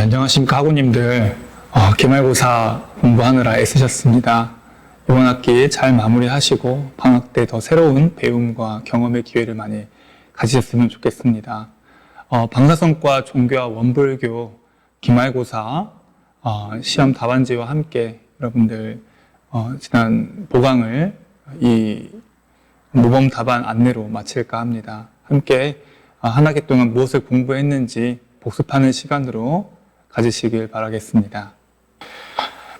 안녕하십니까 학우님들. 기말고사 공부하느라 애쓰셨습니다. 이번 학기 잘 마무리하시고 방학 때 더 새로운 배움과 경험의 기회를 많이 가지셨으면 좋겠습니다. 방사선과 종교와 원불교 기말고사 시험 답안지와 함께 여러분들 지난 보강을 이 모범 답안 안내로 마칠까 합니다. 함께 한 학기 동안 무엇을 공부했는지 복습하는 시간으로 가지시길 바라겠습니다.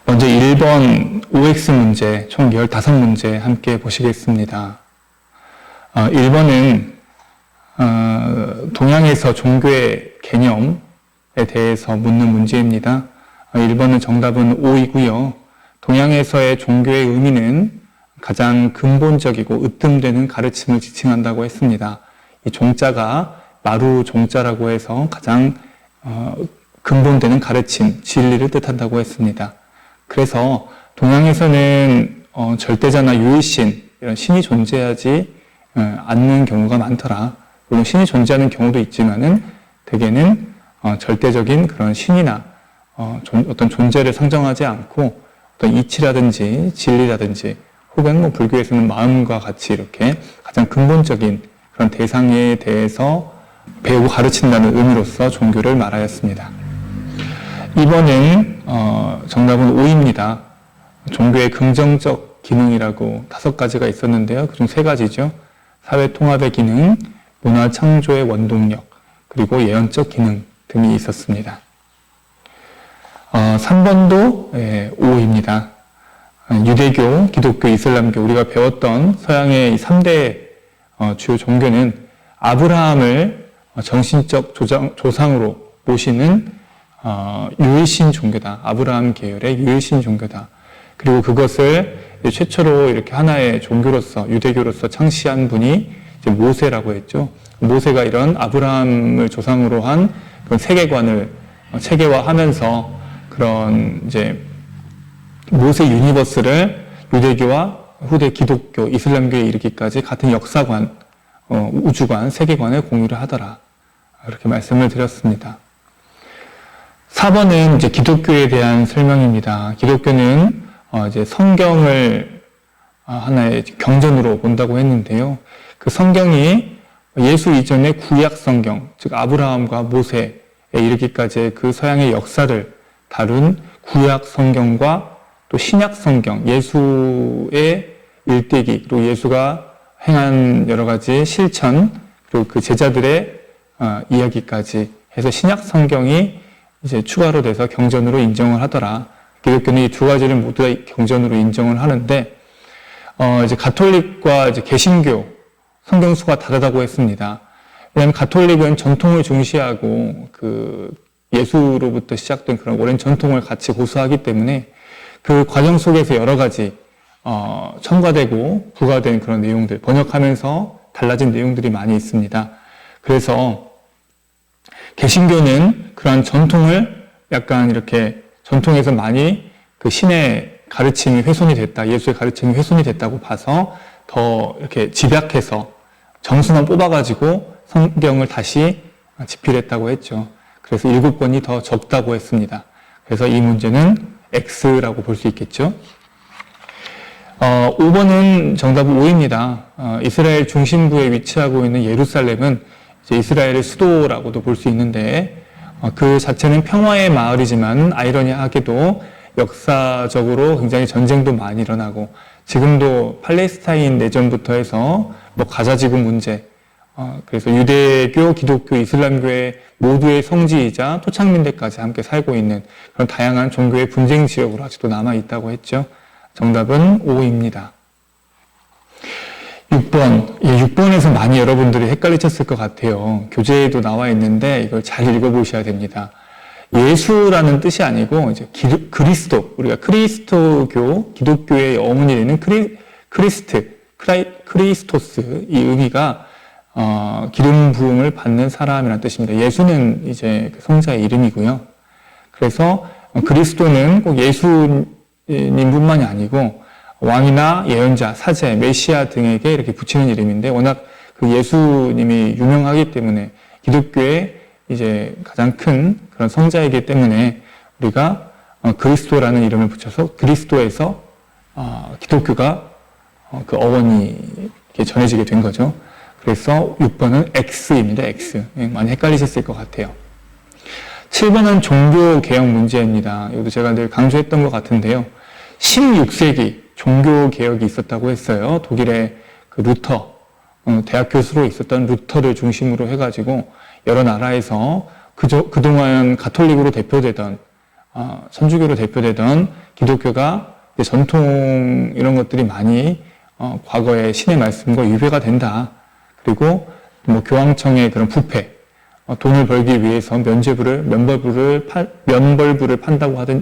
먼저 1번 OX 문제, 총 15문제 함께 보시겠습니다. 1번은 동양에서 종교의 개념에 대해서 묻는 문제입니다. 1번은 정답은 O이고요. 동양에서의 종교의 의미는 가장 근본적이고 으뜸되는 가르침을 지칭한다고 했습니다. 이 종자가 마루 종자라고 해서 가장 근본되는 가르침, 진리를 뜻한다고 했습니다. 그래서 동양에서는 절대자나 유일신, 이런 신이 존재하지 않는 경우가 많더라. 물론 신이 존재하는 경우도 있지만은 대개는 절대적인 그런 신이나 어떤 존재를 상정하지 않고 어떤 이치라든지 진리라든지 혹은 불교에서는 마음과 같이 이렇게 가장 근본적인 그런 대상에 대해서 배우고 가르친다는 의미로서 종교를 말하였습니다. 2번은 정답은 O입니다. 종교의 긍정적 기능이라고 5가지가 있었는데요. 그중 3가지죠. 사회 통합의 기능, 문화 창조의 원동력, 그리고 예언적 기능 등이 있었습니다. 3번도 O입니다. 유대교, 기독교, 이슬람교, 우리가 배웠던 서양의 3대 주요 종교는 아브라함을 정신적 조상으로 모시는 유일신 종교다. 아브라함 계열의 유일신 종교다. 그리고 그것을 최초로 이렇게 하나의 종교로서, 유대교로서 창시한 분이 이제 모세라고 했죠. 모세가 이런 아브라함을 조상으로 한 그런 세계관을 체계화하면서 그런 이제 모세 유니버스를 유대교와 후대 기독교, 이슬람교에 이르기까지 같은 역사관, 우주관, 세계관을 공유를 하더라. 이렇게 말씀을 드렸습니다. 4번은 이제 기독교에 대한 설명입니다. 기독교는 이제 성경을 하나의 경전으로 본다고 했는데요. 그 성경이 예수 이전의 구약 성경, 즉 아브라함과 모세에 이르기까지의 그 서양의 역사를 다룬 구약 성경과 또 신약 성경, 예수의 일대기, 그리고 예수가 행한 여러 가지 실천, 그리고 그 제자들의 이야기까지 해서 신약 성경이 이제 추가로 돼서 경전으로 인정을 하더라. 기독교는 이 2가지를 모두 다 경전으로 인정을 하는데, 이제 가톨릭과 이제 개신교 성경수가 다르다고 했습니다. 왜냐하면 가톨릭은 전통을 중시하고 그 예수로부터 시작된 그런 오랜 전통을 같이 고수하기 때문에 그 과정 속에서 여러 가지 첨가되고 부과된 그런 내용들, 번역하면서 달라진 내용들이 많이 있습니다. 그래서 개신교는 그러한 전통을 약간 이렇게 전통에서 많이 그 신의 가르침이 훼손이 됐다, 예수의 가르침이 훼손이 됐다고 봐서 더 이렇게 집약해서 정수만 뽑아가지고 성경을 다시 집필했다고 했죠. 그래서 7권이 더 적다고 했습니다. 그래서 이 문제는 X라고 볼 수 있겠죠. 5번은 정답은 O입니다. 이스라엘 중심부에 위치하고 있는 예루살렘은 이제 이스라엘의 수도라고도 볼 수 있는데, 그 자체는 평화의 마을이지만 아이러니하게도 역사적으로 굉장히 전쟁도 많이 일어나고, 지금도 팔레스타인 내전부터 해서 가자 지구 문제, 그래서 유대교, 기독교, 이슬람교의 모두의 성지이자 토착민들까지 함께 살고 있는 그런 다양한 종교의 분쟁 지역으로 아직도 남아 있다고 했죠. 정답은 O입니다. 6번. 6번에서 많이 여러분들이 헷갈리셨을 것 같아요. 교재에도 나와 있는데 이걸 잘 읽어보셔야 됩니다. 예수라는 뜻이 아니고 이제 그리스도, 우리가 크리스토교, 기독교의 어머니 되는 크리스토스, 이 의미가 기름 부음을 받는 사람이라는 뜻입니다. 예수는 이제 성자의 이름이고요. 그래서 그리스도는 꼭 예수님뿐만이 아니고 왕이나 예언자, 사제, 메시아 등에게 이렇게 붙이는 이름인데, 워낙 그 예수님이 유명하기 때문에 기독교의 이제 가장 큰 그런 성자이기 때문에 우리가 그리스도라는 이름을 붙여서 그리스도에서 기독교가 그 어원이 이렇게 전해지게 된 거죠. 그래서 6번은 X입니다. X. 많이 헷갈리셨을 것 같아요. 7번은 종교개혁 문제입니다. 이것도 제가 늘 강조했던 것 같은데요. 16세기 종교개혁이 있었다고 했어요. 독일의 그 루터, 대학 교수로 있었던 루터를 중심으로 해가지고 여러 나라에서 그동안 가톨릭으로 대표되던, 천주교로 대표되던 기독교가 전통 이런 것들이 많이 과거의 신의 말씀과 위배가 된다. 그리고 뭐 교황청의 그런 부패, 돈을 벌기 위해서 면벌부를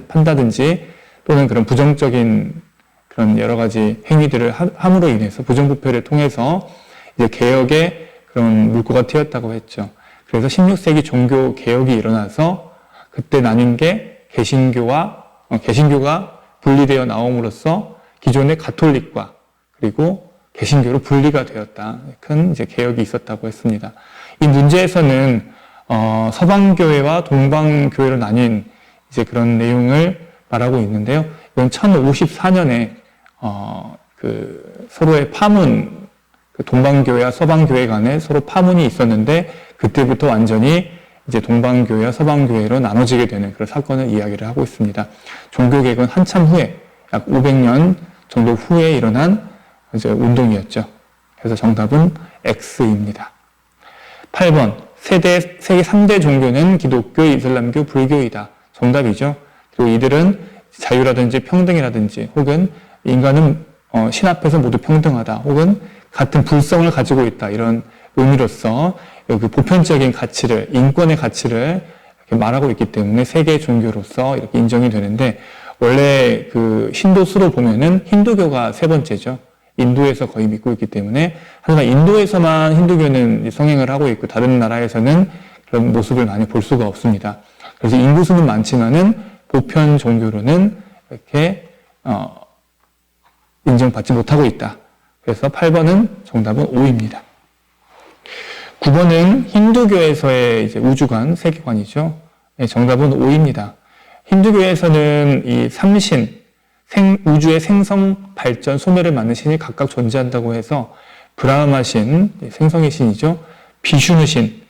판다든지 또는 그런 부정적인 그런 여러 가지 행위들을 함으로 인해서 부정부패를 통해서 이제 개혁의 그런 물꼬가 튀었다고 했죠. 그래서 16세기 종교 개혁이 일어나서 그때 나뉜 게 개신교가 분리되어 나옴으로써 기존의 가톨릭과 그리고 개신교로 분리가 되었다. 큰 이제 개혁이 있었다고 했습니다. 이 문제에서는 서방교회와 동방교회로 나뉜 이제 그런 내용을 말하고 있는데요. 이건 1054년에 그 서로의 파문, 그 동방교회와 서방교회 간에 서로 파문이 있었는데 그때부터 완전히 이제 동방교회와 서방교회로 나눠지게 되는 그런 사건을 이야기를 하고 있습니다. 종교개혁은 한참 후에 약 500년 정도 후에 일어난 이제 운동이었죠. 그래서 정답은 X입니다. 8번 세계 3대 종교는 기독교, 이슬람교, 불교이다. 정답이죠. 그리고 이들은 자유라든지 평등이라든지 혹은 인간은 신 앞에서 모두 평등하다 혹은 같은 불성을 가지고 있다 이런 의미로서 여기 보편적인 가치를 인권의 가치를 이렇게 말하고 있기 때문에 세계 종교로서 이렇게 인정이 되는데 원래 그 힌두수로 보면은 힌두교가 세 번째죠. 인도에서 거의 믿고 있기 때문에 하지만 인도에서만 힌두교는 성행을 하고 있고 다른 나라에서는 그런 모습을 많이 볼 수가 없습니다. 그래서 인구수는 많지만은 보편 종교로는 이렇게 인정받지 못하고 있다. 그래서 8번은 정답은 5입니다. 9번은 힌두교에서의 이제 우주관, 세계관이죠. 네, 정답은 5입니다. 힌두교에서는 이 삼신, 우주의 생성, 발전, 소멸을 맡는 신이 각각 존재한다고 해서 브라흐마 신, 생성의 신이죠. 비슈누 신,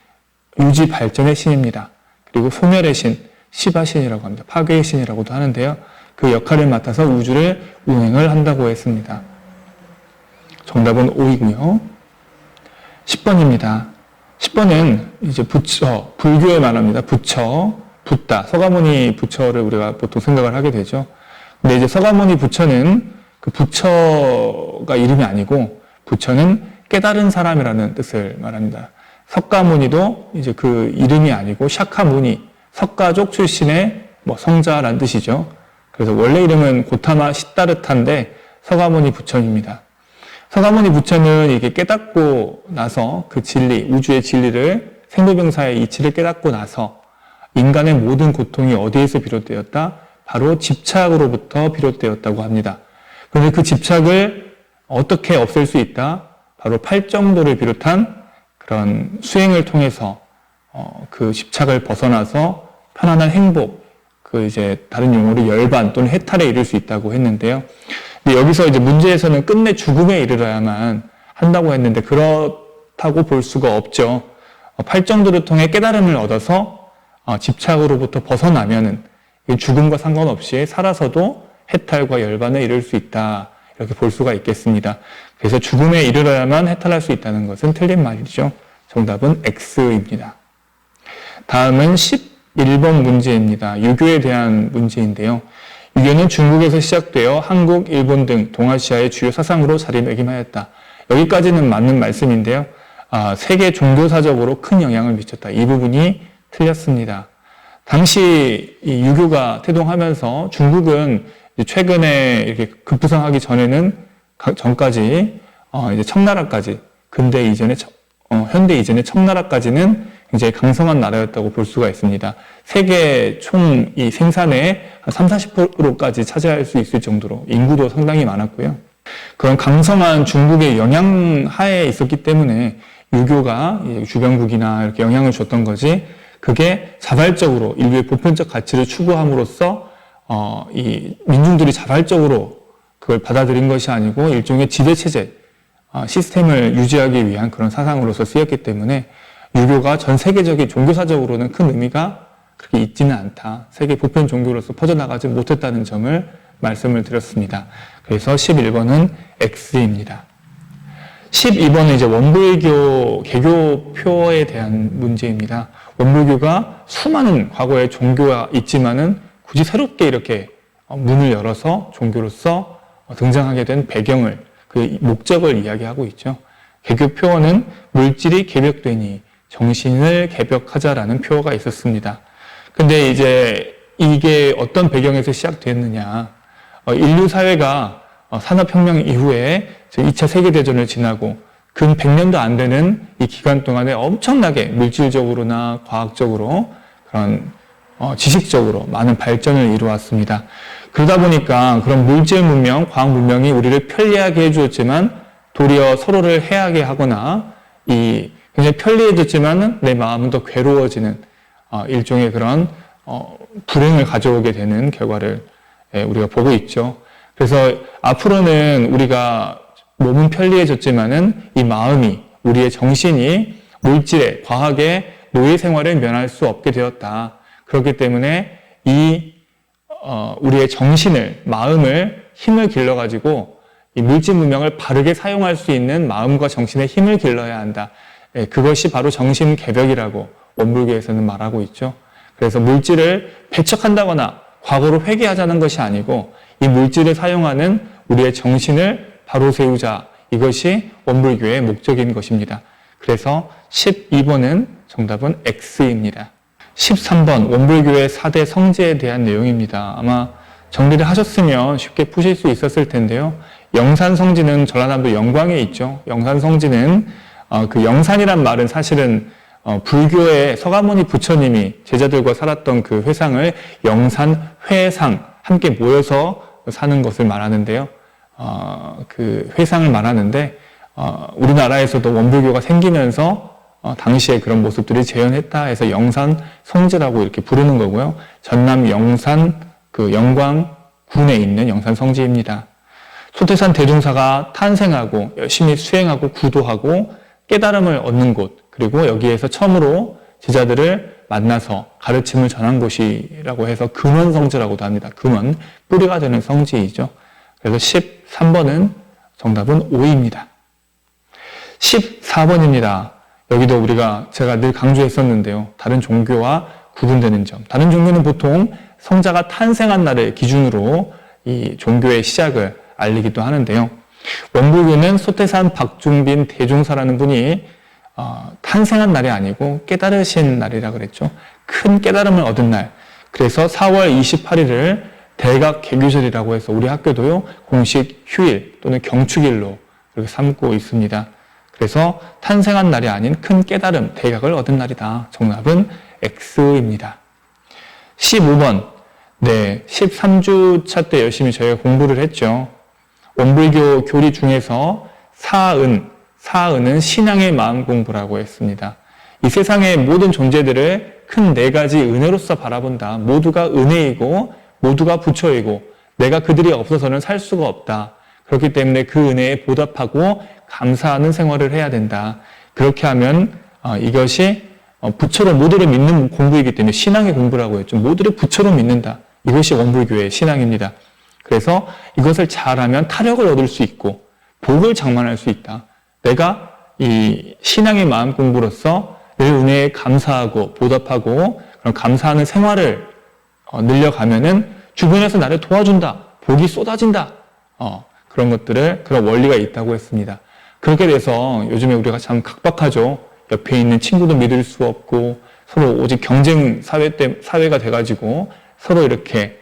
유지 발전의 신입니다. 그리고 소멸의 신, 시바 신이라고 합니다. 파괴의 신이라고도 하는데요. 그 역할을 맡아서 우주를 운행을 한다고 했습니다. 정답은 5이고요. 10번입니다. 10번은 이제 부처, 불교에 말합니다. 부처, 붓다. 서가모니 부처를 우리가 보통 생각을 하게 되죠. 근데 이제 서가모니 부처는 그 부처가 이름이 아니고 부처는 깨달은 사람이라는 뜻을 말합니다. 석가모니도 이제 그 이름이 아니고 샤카무니, 석가족 출신의 뭐 성자라는 뜻이죠. 그래서 원래 이름은 고타마 시다르타인데 서가모니 부처입니다. 서가모니 부처는 이게 깨닫고 나서 그 진리, 우주의 진리를 생로병사의 이치를 깨닫고 나서 인간의 모든 고통이 어디에서 비롯되었다? 바로 집착으로부터 비롯되었다고 합니다. 그런데 그 집착을 어떻게 없앨 수 있다? 바로 팔정도를 비롯한 그런 수행을 통해서 그 집착을 벗어나서 편안한 행복, 그 이제 다른 용어로 열반 또는 해탈에 이를 수 있다고 했는데요. 근데 여기서 이제 문제에서는 끝내 죽음에 이르러야만 한다고 했는데 그렇다고 볼 수가 없죠. 팔정도를 통해 깨달음을 얻어서 집착으로부터 벗어나면은 죽음과 상관없이 살아서도 해탈과 열반에 이를 수 있다. 이렇게 볼 수가 있겠습니다. 그래서 죽음에 이르러야만 해탈할 수 있다는 것은 틀린 말이죠. 정답은 X입니다. 다음은 11번 문제입니다. 유교에 대한 문제인데요. 유교는 중국에서 시작되어 한국, 일본 등 동아시아의 주요 사상으로 자리매김하였다. 여기까지는 맞는 말씀인데요. 세계 종교사적으로 큰 영향을 미쳤다. 이 부분이 틀렸습니다. 당시 이 유교가 태동하면서 중국은 최근에 이렇게 급부상하기 전까지 이제 청나라까지 근대 이전에 현대 이전에 청나라까지는 굉장히 강성한 나라였다고 볼 수가 있습니다. 세계 총 이 생산의 한 30~40%까지 차지할 수 있을 정도로 인구도 상당히 많았고요. 그런 강성한 중국의 영향 하에 있었기 때문에 유교가 주변국이나 이렇게 영향을 줬던 거지 그게 자발적으로 인류의 보편적 가치를 추구함으로써 이 민중들이 자발적으로 그걸 받아들인 것이 아니고 일종의 지배체제, 시스템을 유지하기 위한 그런 사상으로서 쓰였기 때문에 유교가 전 세계적인 종교사적으로는 큰 의미가 그렇게 있지는 않다. 세계 보편 종교로서 퍼져나가지 못했다는 점을 말씀을 드렸습니다. 그래서 11번은 X입니다. 12번은 이제 원불교 개교표에 대한 문제입니다. 원불교가 수많은 과거의 종교가 있지만은 굳이 새롭게 이렇게 문을 열어서 종교로서 등장하게 된 배경을, 그 목적을 이야기하고 있죠. 개교표어는 물질이 개벽되니 정신을 개벽하자라는 표어가 있었습니다. 근데 이제 이게 어떤 배경에서 시작됐느냐. 인류 사회가 산업혁명 이후에 2차 세계대전을 지나고 근 100년도 안 되는 이 기간 동안에 엄청나게 물질적으로나 과학적으로 그런 지식적으로 많은 발전을 이루었습니다. 그러다 보니까 그런 물질 문명, 과학 문명이 우리를 편리하게 해주었지만 도리어 서로를 해하게 하거나 굉장히 편리해졌지만 내 마음은 더 괴로워지는 일종의 그런 불행을 가져오게 되는 결과를 우리가 보고 있죠. 그래서 앞으로는 우리가 몸은 편리해졌지만은 이 마음이, 우리의 정신이 물질에, 과학의 노예 생활을 면할 수 없게 되었다. 그렇기 때문에 우리의 정신을, 마음을, 힘을 길러가지고 이 물질 문명을 바르게 사용할 수 있는 마음과 정신의 힘을 길러야 한다. 그것이 바로 정신개벽이라고 원불교에서는 말하고 있죠. 그래서 물질을 배척한다거나 과거로 회귀하자는 것이 아니고 이 물질을 사용하는 우리의 정신을 바로 세우자. 이것이 원불교의 목적인 것입니다. 그래서 12번은 정답은 X입니다. 13번 원불교의 4대 성지에 대한 내용입니다. 아마 정리를 하셨으면 쉽게 푸실 수 있었을 텐데요. 영산성지는 전라남도 영광에 있죠. 영산성지는 그 영산이란 말은 사실은 불교의 서가모니 부처님이 제자들과 살았던 그 회상을 영산회상, 함께 모여서 사는 것을 말하는데요. 그 회상을 말하는데 우리나라에서도 원불교가 생기면서 당시에 그런 모습들이 재현했다 해서 영산성지라고 이렇게 부르는 거고요. 전남 영산 그 영광군에 있는 영산성지입니다. 소태산 대종사가 탄생하고 열심히 수행하고 구도하고 깨달음을 얻는 곳, 그리고 여기에서 처음으로 제자들을 만나서 가르침을 전한 곳이라고 해서 금원성지라고도 합니다. 금원, 뿌리가 되는 성지이죠. 그래서 13번은 정답은 5입니다. 14번입니다. 여기도 제가 늘 강조했었는데요. 다른 종교와 구분되는 점. 다른 종교는 보통 성자가 탄생한 날을 기준으로 이 종교의 시작을 알리기도 하는데요. 원불교는 소태산 박중빈 대종사라는 분이 탄생한 날이 아니고 깨달으신 날이라 그랬죠. 큰 깨달음을 얻은 날. 그래서 4월 28일을 대각개교절이라고 해서 우리 학교도요, 공식 휴일 또는 경축일로 이렇게 삼고 있습니다. 그래서 탄생한 날이 아닌 큰 깨달음, 대각을 얻은 날이다. 정답은 X입니다. 15번. 네, 13주차 때 열심히 저희가 공부를 했죠. 원불교 교리 중에서 사은은 신앙의 마음 공부라고 했습니다. 이 세상의 모든 존재들을 큰 4가지 은혜로서 바라본다. 모두가 은혜이고 모두가 부처이고 내가 그들이 없어서는 살 수가 없다. 그렇기 때문에 그 은혜에 보답하고 감사하는 생활을 해야 된다. 그렇게 하면 이것이 부처로 모두를 믿는 공부이기 때문에 신앙의 공부라고 했죠. 모두를 부처로 믿는다. 이것이 원불교의 신앙입니다. 그래서 이것을 잘하면 타력을 얻을 수 있고 복을 장만할 수 있다. 내가 이 신앙의 마음 공부로서 늘 은혜에 감사하고 보답하고 그런 감사하는 생활을 늘려가면은 주변에서 나를 도와준다. 복이 쏟아진다. 그런 그런 원리가 있다고 했습니다. 그렇게 돼서 요즘에 우리가 참 각박하죠. 옆에 있는 친구도 믿을 수 없고 서로 오직 경쟁 사회가 돼가지고 서로 이렇게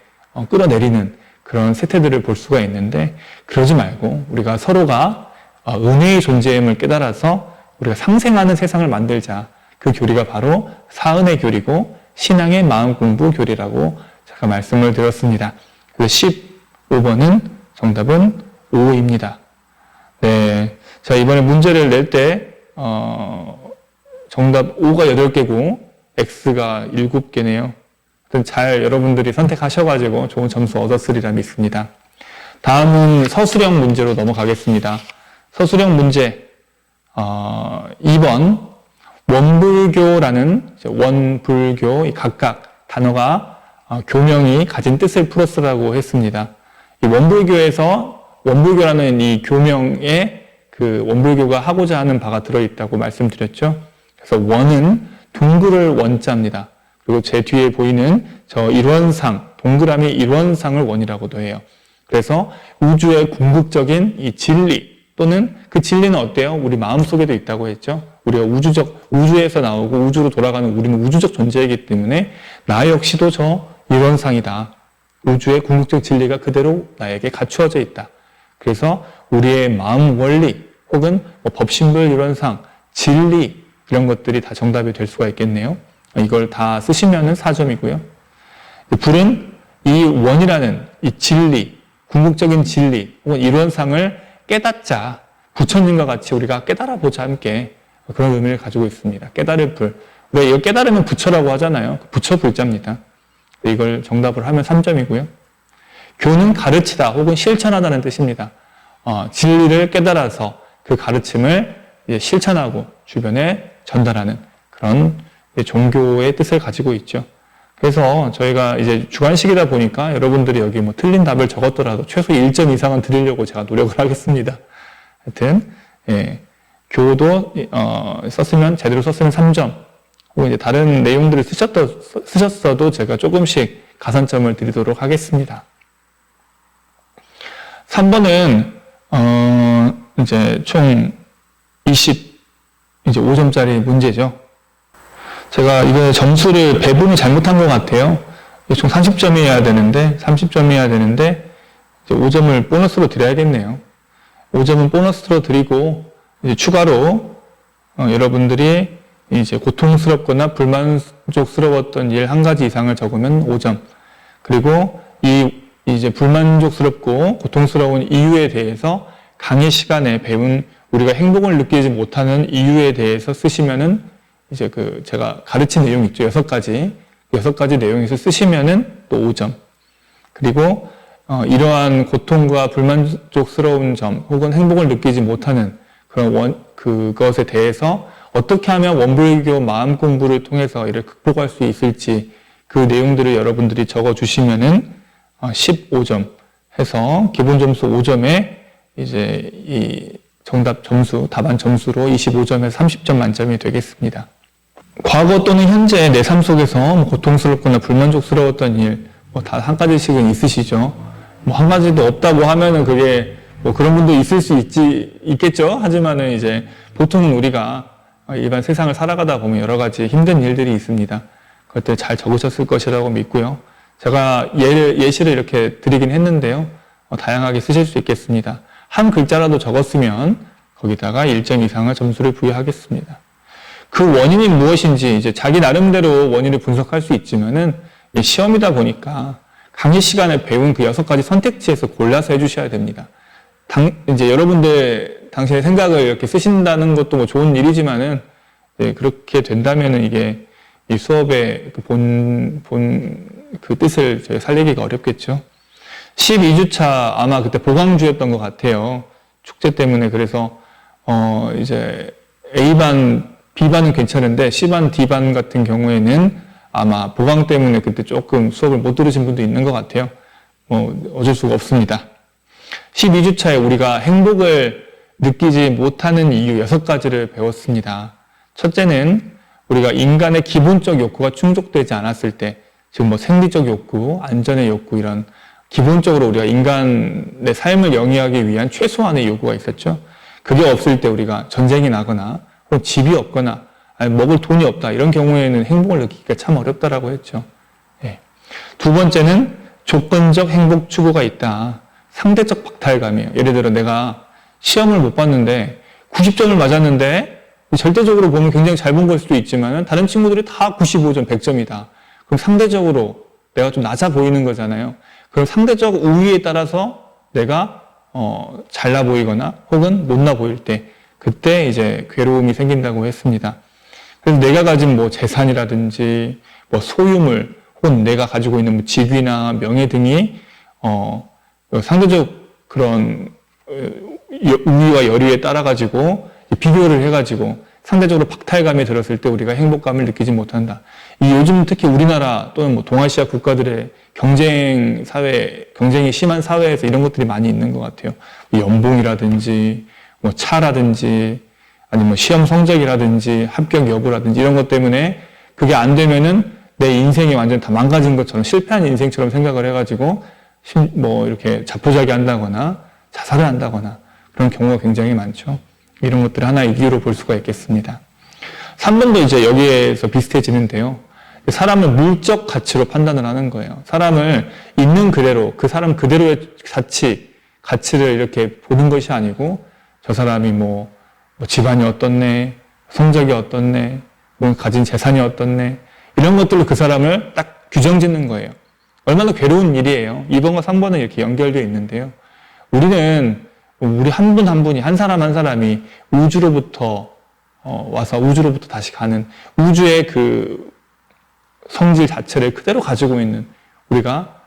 끌어내리는 그런 세태들을 볼 수가 있는데 그러지 말고 우리가 서로가 은혜의 존재임을 깨달아서 우리가 상생하는 세상을 만들자. 그 교리가 바로 사은의 교리고 신앙의 마음 공부 교리라고 제가 말씀을 드렸습니다. 그래서 15번은 정답은 5입니다. 네. 자, 이번에 문제를 낼 때, 정답 5가 8개고, X가 7개네요. 잘 여러분들이 선택하셔가지고 좋은 점수 얻었으리라 믿습니다. 다음은 서술형 문제로 넘어가겠습니다. 서술형 문제 2번 원불교라는 원불교 각각 단어가 교명이 가진 뜻을 풀었으라고 했습니다. 이 원불교라는 이 교명에 그 원불교가 하고자 하는 바가 들어있다고 말씀드렸죠. 그래서 원은 둥그를 원자입니다. 그리고 제 뒤에 보이는 저 일원상, 동그라미 일원상을 원이라고도 해요. 그래서 우주의 궁극적인 이 진리 또는 그 진리는 어때요? 우리 마음속에도 있다고 했죠. 우리가 우주에서 나오고 우주로 돌아가는 우리는 우주적 존재이기 때문에 나 역시도 저 일원상이다. 우주의 궁극적 진리가 그대로 나에게 갖추어져 있다. 그래서 우리의 마음 원리 혹은 법신불 일원상, 진리 이런 것들이 다 정답이 될 수가 있겠네요. 이걸 다 쓰시면은 4점이고요. 불은 이 원이라는 이 진리, 궁극적인 진리 혹은 일원상을 깨닫자. 부처님과 같이 우리가 깨달아보자 함께 그런 의미를 가지고 있습니다. 깨달을 불. 우리가 이거 깨달으면 부처라고 하잖아요. 부처 불자입니다. 이걸 정답을 하면 3점이고요. 교는 가르치다 혹은 실천하다는 뜻입니다. 진리를 깨달아서 그 가르침을 실천하고 주변에 전달하는 그런 종교의 뜻을 가지고 있죠. 그래서 저희가 이제 주관식이다 보니까 여러분들이 여기 틀린 답을 적었더라도 최소 1점 이상은 드리려고 제가 노력을 하겠습니다. 하여튼, 교도, 제대로 썼으면 3점. 혹은 이제 다른 내용들을 쓰셨어도 제가 조금씩 가산점을 드리도록 하겠습니다. 3번은, 이제 총 25점짜리 문제죠. 제가 이거 점수를 배분을 잘못한 것 같아요. 총 30점이어야 되는데, 30점이어야 되는데, 이제 5점을 보너스로 드려야겠네요. 5점은 보너스로 드리고, 이제 추가로, 여러분들이 이제 고통스럽거나 불만족스러웠던 일 한 가지 이상을 적으면 5점. 그리고 이제 불만족스럽고 고통스러운 이유에 대해서 강의 시간에 배운 우리가 행복을 느끼지 못하는 이유에 대해서 쓰시면은 이제 제가 가르친 내용 있죠. 6가지 내용에서 쓰시면은 또 5점. 그리고, 이러한 고통과 불만족스러운 점, 혹은 행복을 느끼지 못하는 그것에 대해서 어떻게 하면 원불교 마음 공부를 통해서 이를 극복할 수 있을지 그 내용들을 여러분들이 적어 주시면은 15점 해서 기본 점수 5점에 이제 이 정답 점수, 답안 점수로 25점에서 30점 만점이 되겠습니다. 과거 또는 현재 내 삶 속에서 고통스럽거나 불만족스러웠던 일, 다 한 가지씩은 있으시죠. 한 가지도 없다고 하면은 그게 그런 분도 있을 수 있겠죠. 하지만은 이제 보통은 우리가 일반 세상을 살아가다 보면 여러 가지 힘든 일들이 있습니다. 그것들 잘 적으셨을 것이라고 믿고요. 제가 예시를 이렇게 드리긴 했는데요. 다양하게 쓰실 수 있겠습니다. 한 글자라도 적었으면 거기다가 1점 이상의 점수를 부여하겠습니다. 그 원인이 무엇인지 이제 자기 나름대로 원인을 분석할 수 있지만은 시험이다 보니까 강의 시간에 배운 그 6가지 선택지에서 골라서 해주셔야 됩니다. 이제 여러분들 당신의 생각을 이렇게 쓰신다는 것도 좋은 일이지만은 그렇게 된다면은 이게 이 수업의 그 뜻을 저희 살리기가 어렵겠죠. 12주차 아마 그때 보강주였던 것 같아요. 축제 때문에. 그래서 이제 A반, B반은 괜찮은데 C반, D반 같은 경우에는 아마 보강 때문에 그때 조금 수업을 못 들으신 분도 있는 것 같아요. 어쩔 수가 없습니다. 12주차에 우리가 행복을 느끼지 못하는 이유 6가지를 배웠습니다. 첫째는 우리가 인간의 기본적 욕구가 충족되지 않았을 때, 즉 생리적 욕구, 안전의 욕구 이런 기본적으로 우리가 인간의 삶을 영위하기 위한 최소한의 요구가 있었죠. 그게 없을 때 우리가 전쟁이 나거나 혹은 집이 없거나 먹을 돈이 없다 이런 경우에는 행복을 느끼기가 참 어렵다라고 했죠. 두 번째는 조건적 행복 추구가 있다. 상대적 박탈감이에요. 예를 들어 내가 시험을 못 봤는데 90점을 맞았는데 절대적으로 보면 굉장히 잘 본 걸 수도 있지만 다른 친구들이 다 95점, 100점이다. 그럼 상대적으로 내가 좀 낮아 보이는 거잖아요. 그럼 상대적 우위에 따라서 내가 잘나 보이거나 혹은 못나 보일 때 그때 이제 괴로움이 생긴다고 했습니다. 그래서 내가 가진 뭐 재산이라든지 뭐 소유물 혹은 내가 가지고 있는 뭐 직위나 명예 등이 상대적 그런 우위와 열의에 따라 가지고 비교를 해가지고 상대적으로 박탈감이 들었을 때 우리가 행복감을 느끼지 못한다. 이 요즘 특히 우리나라 또는 뭐 동아시아 국가들의 경쟁이 심한 사회에서 이런 것들이 많이 있는 것 같아요. 연봉이라든지 뭐 차라든지 아니면 뭐 시험 성적이라든지 합격 여부라든지 이런 것 때문에 그게 안 되면은 내 인생이 완전 다 망가진 것처럼 실패한 인생처럼 생각을 해가지고 뭐 이렇게 자포자기 한다거나 자살을 한다거나 그런 경우가 굉장히 많죠. 이런 것들을 하나의 이유로 볼 수가 있겠습니다. 3번도 이제 여기에서 비슷해지는데요. 사람을 물적 가치로 판단을 하는 거예요. 사람을 있는 그대로, 그 사람 그대로의 가치를 이렇게 보는 것이 아니고 저 사람이 뭐 집안이 어떻네, 성적이 어떻네, 뭐 가진 재산이 어떻네 이런 것들로 그 사람을 딱 규정 짓는 거예요. 얼마나 괴로운 일이에요. 2번과 3번은 이렇게 연결되어 있는데요. 우리 한 분 한 분이, 한 사람이 우주로부터 와서 우주로부터 다시 가는 우주의 그 성질 자체를 그대로 가지고 있는 우리가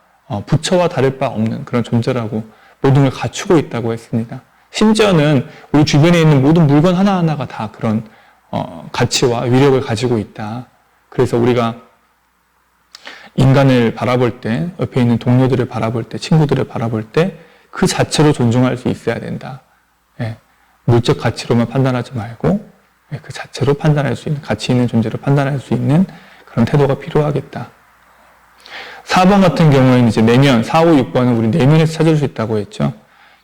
부처와 다를 바 없는 그런 존재라고 모든 걸 갖추고 있다고 했습니다. 심지어는 우리 주변에 있는 모든 물건 하나하나가 다 그런 가치와 위력을 가지고 있다. 그래서 우리가 인간을 바라볼 때, 옆에 있는 동료들을 바라볼 때, 친구들을 바라볼 때 그 자체로 존중할 수 있어야 된다. 예, 물적 가치로만 판단하지 말고 그 자체로 판단할 수 있는, 가치 있는 존재로 판단할 수 있는 그런 태도가 필요하겠다. 4번 같은 경우에는 이제 내면, 4, 5, 6번은 우리 내면에서 찾을 수 있다고 했죠.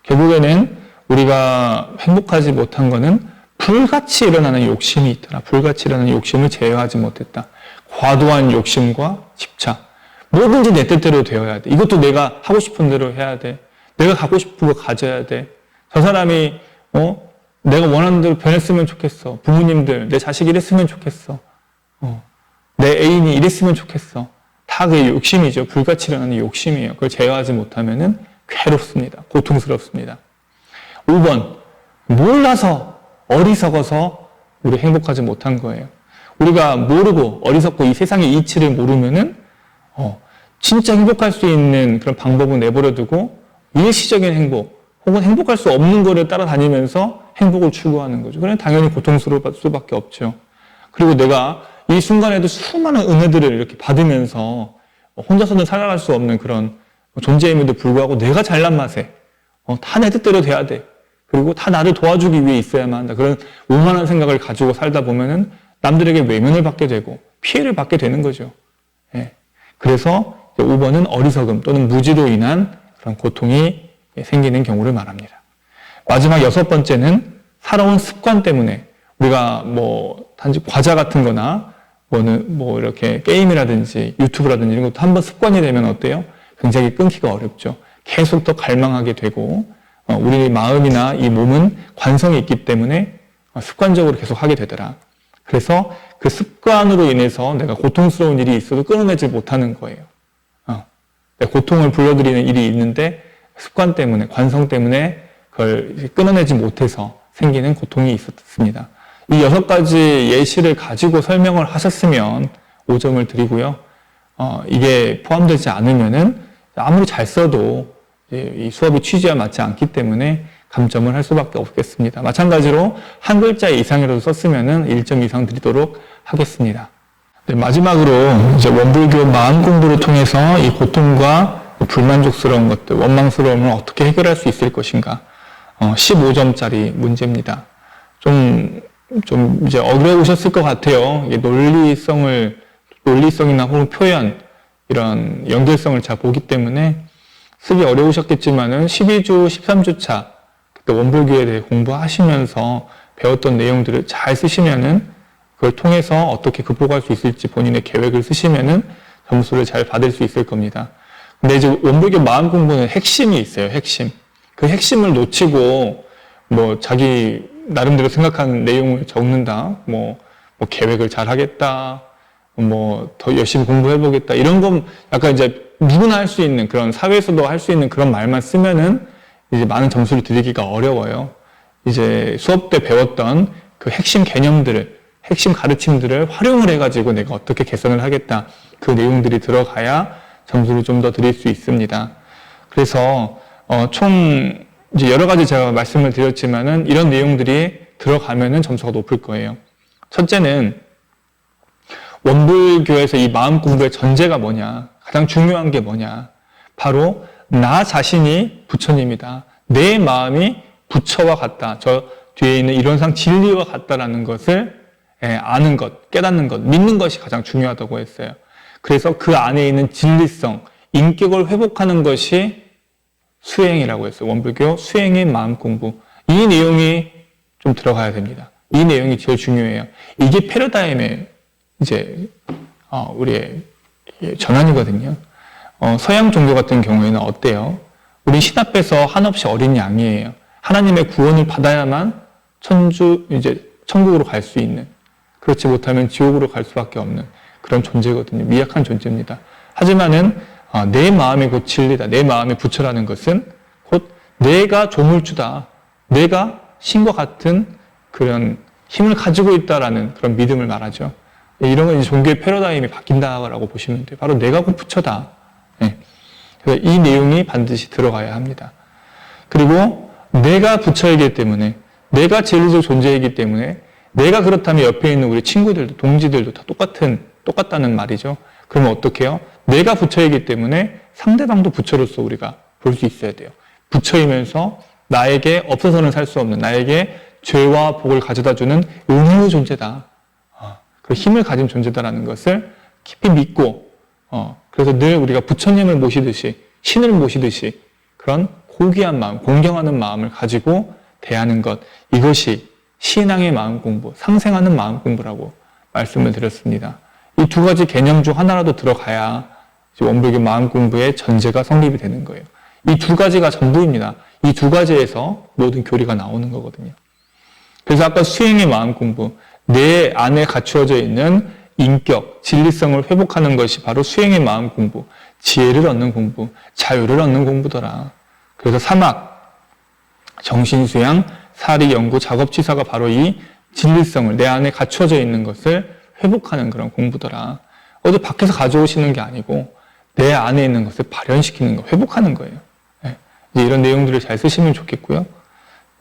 결국에는 우리가 행복하지 못한 거는 불같이 일어나는 욕심이 있더라. 불같이 일어나는 욕심을 제어하지 못했다. 과도한 욕심과 집착. 뭐든지 내 뜻대로 되어야 돼. 이것도 내가 하고 싶은 대로 해야 돼. 내가 갖고 싶은 거 가져야 돼. 저 사람이 내가 원하는 대로 변했으면 좋겠어. 부모님들, 내 자식이 이랬으면 좋겠어. 내 애인이 이랬으면 좋겠어. 다 그게 욕심이죠. 불같이 일어나는 욕심이에요. 그걸 제어하지 못하면은 괴롭습니다. 고통스럽습니다. 5번, 몰라서, 어리석어서 우리 행복하지 못한 거예요. 우리가 모르고 어리석고 이 세상의 이치를 모르면은 진짜 행복할 수 있는 그런 방법은 내버려 두고 일시적인 행복 혹은 행복할 수 없는 거를 따라다니면서 행복을 추구하는 거죠. 그러면 당연히 고통스러울 수밖에 없죠. 그리고 내가 이 순간에도 수많은 은혜들을 이렇게 받으면서 혼자서는 살아갈 수 없는 그런 존재임에도 불구하고 내가 잘난 맛에 다 내 뜻대로 돼야 돼. 그리고 다 나를 도와주기 위해 있어야만 한다. 그런 오만한 생각을 가지고 살다 보면은 남들에게 외면을 받게 되고 피해를 받게 되는 거죠. 예. 그래서 5번은 어리석음 또는 무지로 인한 그런 고통이 생기는 경우를 말합니다. 마지막 6번째는 살아온 습관 때문에 우리가 단지 과자 같은 거나 이렇게 게임이라든지 유튜브라든지 이런 것도 한번 습관이 되면 어때요? 굉장히 끊기가 어렵죠. 계속 더 갈망하게 되고 우리 마음이나 이 몸은 관성이 있기 때문에 습관적으로 계속 하게 되더라. 그래서 그 습관으로 인해서 내가 고통스러운 일이 있어도 끊어내지 못하는 거예요. 고통을 불러들이는 일이 있는데 습관 때문에, 관성 때문에 그걸 끊어내지 못해서 생기는 고통이 있었습니다. 이 6가지 예시를 가지고 설명을 하셨으면 5점을 드리고요. 이게 포함되지 않으면은 아무리 잘 써도 이 수업의 취지와 맞지 않기 때문에 감점을 할 수밖에 없겠습니다. 마찬가지로 한 글자 이상이라도 썼으면은 1점 이상 드리도록 하겠습니다. 네, 마지막으로 이제 원불교 마음 공부를 통해서 이 고통과 불만족스러운 것들, 원망스러움을 어떻게 해결할 수 있을 것인가. 15점짜리 문제입니다. 좀 이제 어려우셨을 것 같아요. 논리성이나 혹은 표현, 이런 연결성을 잘 보기 때문에 쓰기 어려우셨겠지만은 12주, 13주차, 그때 원불교에 대해 공부하시면서 배웠던 내용들을 잘 쓰시면은 그걸 통해서 어떻게 극복할 수 있을지 본인의 계획을 쓰시면은 점수를 잘 받을 수 있을 겁니다. 근데 이제 원불교 마음 공부는 핵심이 있어요, 핵심. 그 핵심을 놓치고, 자기 나름대로 생각하는 내용을 적는다, 계획을 잘 하겠다, 더 열심히 공부해보겠다, 이런 건 약간 이제 누구나 할 수 있는 그런 사회에서도 할 수 있는 그런 말만 쓰면은 이제 많은 점수를 드리기가 어려워요. 이제 수업 때 배웠던 그 핵심 개념들을, 핵심 가르침들을 활용을 해가지고 내가 어떻게 개선을 하겠다. 그 내용들이 들어가야 점수를 좀 더 드릴 수 있습니다. 그래서 총 이제 여러 가지 제가 말씀을 드렸지만은 이런 내용들이 들어가면은 점수가 높을 거예요. 첫째는 원불교에서 이 마음 공부의 전제가 뭐냐, 가장 중요한 게 뭐냐, 바로 나 자신이 부처님이다. 내 마음이 부처와 같다. 저 뒤에 있는 이론상 진리와 같다라는 것을 아는 것, 깨닫는 것, 믿는 것이 가장 중요하다고 했어요. 그래서 그 안에 있는 진리성, 인격을 회복하는 것이 수행이라고 했어요. 원불교 수행의 마음 공부. 이 내용이 좀 들어가야 됩니다. 이 내용이 제일 중요해요. 이게 패러다임의 이제 우리의 전환이거든요. 서양 종교 같은 경우에는 어때요? 우리 신 앞에서 한없이 어린 양이에요. 하나님의 구원을 받아야만 천국으로 갈 수 있는, 그렇지 못하면 지옥으로 갈 수밖에 없는 그런 존재거든요. 미약한 존재입니다. 하지만은 내 마음이 곧 진리다. 내 마음이 부처라는 것은 곧 내가 조물주다. 내가 신과 같은 그런 힘을 가지고 있다라는 그런 믿음을 말하죠. 이런 건 이제 종교의 패러다임이 바뀐다라고 보시면 돼요. 바로 내가 곧 부처다. 그래서 이 내용이 반드시 들어가야 합니다. 그리고 내가 부처이기 때문에, 내가 진리적 존재이기 때문에, 내가 그렇다면 옆에 있는 우리 친구들도, 동지들도 다 똑같다는 말이죠. 그러면 어떻게 해요? 내가 부처이기 때문에 상대방도 부처로서 우리가 볼 수 있어야 돼요. 부처이면서 나에게 없어서는 살 수 없는, 나에게 죄와 복을 가져다주는 은혜의 존재다. 그 힘을 가진 존재다라는 것을 깊이 믿고, 그래서 늘 우리가 부처님을 모시듯이, 신을 모시듯이 그런 고귀한 마음, 공경하는 마음을 가지고 대하는 것, 이것이 신앙의 마음 공부, 상생하는 마음 공부라고 말씀을 드렸습니다. 이 두 가지 개념 중 하나라도 들어가야 원불교 마음 공부의 전제가 성립이 되는 거예요. 이 두 가지가 전부입니다. 이 두 가지에서 모든 교리가 나오는 거거든요. 그래서 아까 수행의 마음 공부, 내 안에 갖추어져 있는 인격, 진리성을 회복하는 것이 바로 수행의 마음 공부, 지혜를 얻는 공부, 자유를 얻는 공부더라. 그래서 사막, 정신수양, 사리, 연구, 작업치사가 바로 이 진리성을, 내 안에 갖추어져 있는 것을 회복하는 그런 공부더라. 어디 밖에서 가져오시는 게 아니고 내 안에 있는 것을 발현시키는 거, 회복하는 거예요. 이제 이런 내용들을 잘 쓰시면 좋겠고요.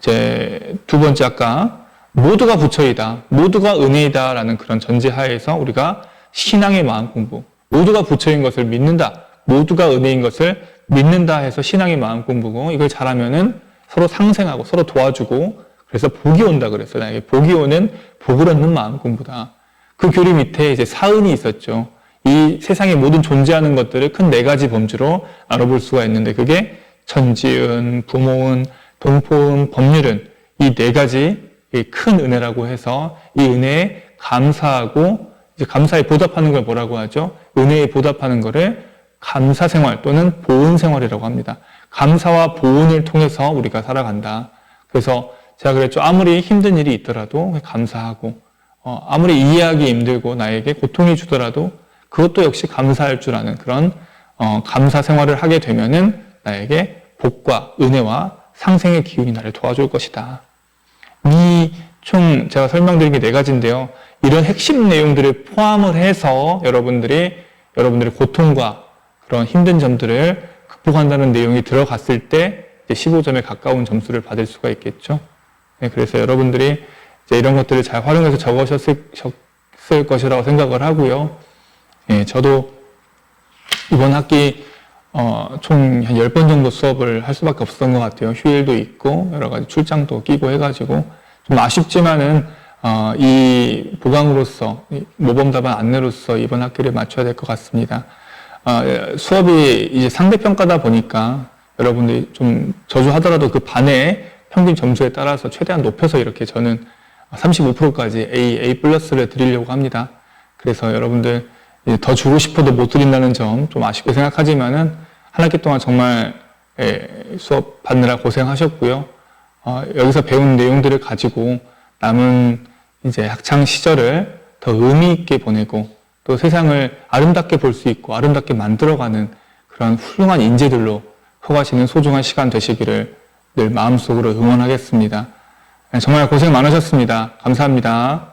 이제 두 번째, 아까 모두가 부처이다, 모두가 은혜이다 라는 그런 전제하에서 우리가 신앙의 마음 공부, 모두가 부처인 것을 믿는다, 모두가 은혜인 것을 믿는다 해서 신앙의 마음 공부고, 이걸 잘하면은 서로 상생하고 서로 도와주고, 그래서 복이 온다 그랬어요. 나에게 복이 오는 복을 얻는 마음 공부다. 그 교리 밑에 이제 사은이 있었죠. 이 세상의 모든 존재하는 것들을 큰 네 가지 범주로 알아볼 수가 있는데, 그게 천지은, 부모은, 동포은, 법률은, 이 네 가지 큰 은혜라고 해서 이 은혜에 감사하고, 이제 감사에 보답하는 걸 뭐라고 하죠? 은혜에 보답하는 거를 감사생활 또는 보은생활이라고 합니다. 감사와 보은을 통해서 우리가 살아간다. 그래서 제가 그랬죠. 아무리 힘든 일이 있더라도 감사하고, 아무리 이해하기 힘들고 나에게 고통이 주더라도 그것도 역시 감사할 줄 아는 그런 감사 생활을 하게 되면은 나에게 복과 은혜와 상생의 기운이 나를 도와줄 것이다. 이 총 제가 설명드린 게 네 가지인데요. 이런 핵심 내용들을 포함을 해서 여러분들의 고통과 그런 힘든 점들을 극복한다는 내용이 들어갔을 때 15점에 가까운 점수를 받을 수가 있겠죠. 네, 그래서 여러분들이 이제 이런 것들을 잘 활용해서 적으셨을 것이라고 생각을 하고요. 예, 저도 이번 학기 총 한 10번 정도 수업을 할 수밖에 없었던 것 같아요. 휴일도 있고 여러 가지 출장도 끼고 해가지고 좀 아쉽지만은 이 보강으로서, 모범답안 안내로서 이번 학기를 마쳐야 될 것 같습니다. 수업이 이제 상대평가다 보니까 여러분들이 좀 저주하더라도 그 반의 평균 점수에 따라서 최대한 높여서 이렇게 저는 35%까지 A 플러스를 드리려고 합니다. 그래서 여러분들 더 주고 싶어도 못 드린다는 점 좀 아쉽게 생각하지만은 한 학기 동안 정말 수업 받느라 고생하셨고요. 여기서 배운 내용들을 가지고 남은 이제 학창 시절을 더 의미 있게 보내고 또 세상을 아름답게 볼 수 있고 아름답게 만들어가는 그런 훌륭한 인재들로 커가시는 소중한 시간 되시기를 늘 마음속으로 응원하겠습니다. 정말 고생 많으셨습니다. 감사합니다.